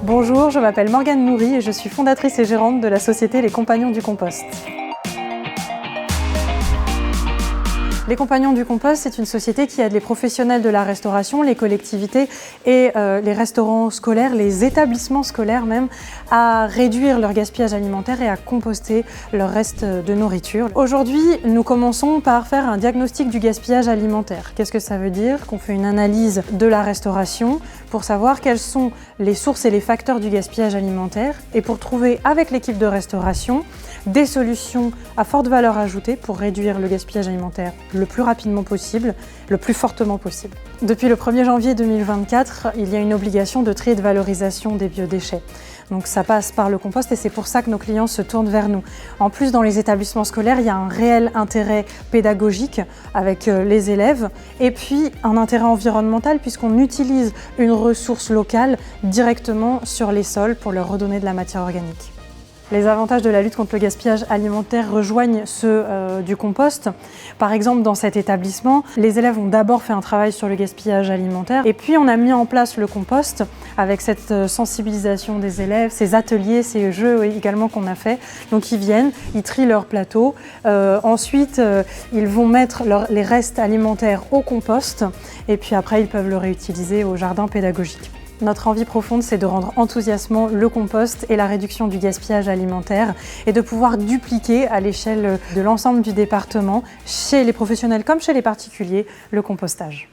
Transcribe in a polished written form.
Bonjour, je m'appelle Morgane Nourry et je suis fondatrice et gérante de la société Les Compagnons du Compost. Les Compagnons du Compost, c'est une société qui aide les professionnels de la restauration, les collectivités et les restaurants scolaires, les établissements scolaires même, à réduire leur gaspillage alimentaire et à composter leur reste de nourriture. Aujourd'hui, nous commençons par faire un diagnostic du gaspillage alimentaire. Qu'est-ce que ça veut dire? Qu'on fait une analyse de la restauration pour savoir quelles sont les sources et les facteurs du gaspillage alimentaire et pour trouver avec l'équipe de restauration des solutions à forte valeur ajoutée pour réduire le gaspillage alimentaire le plus rapidement possible, le plus fortement possible. Depuis le 1er janvier 2024, il y a une obligation de tri et de valorisation des biodéchets. Donc ça passe par le compost et c'est pour ça que nos clients se tournent vers nous. En plus, dans les établissements scolaires, il y a un réel intérêt pédagogique avec les élèves et puis un intérêt environnemental puisqu'on utilise une ressource locale directement sur les sols pour leur redonner de la matière organique. Les avantages de la lutte contre le gaspillage alimentaire rejoignent ceux du compost. Par exemple, dans cet établissement, les élèves ont d'abord fait un travail sur le gaspillage alimentaire et puis on a mis en place le compost avec cette sensibilisation des élèves, ces ateliers, ces jeux également qu'on a fait. Donc ils viennent, ils trient leur plateau, ensuite ils vont mettre les restes alimentaires au compost et puis après ils peuvent le réutiliser au jardin pédagogique. Notre envie profonde, c'est de rendre enthousiasmant le compost et la réduction du gaspillage alimentaire et de pouvoir dupliquer à l'échelle de l'ensemble du département, chez les professionnels comme chez les particuliers, le compostage.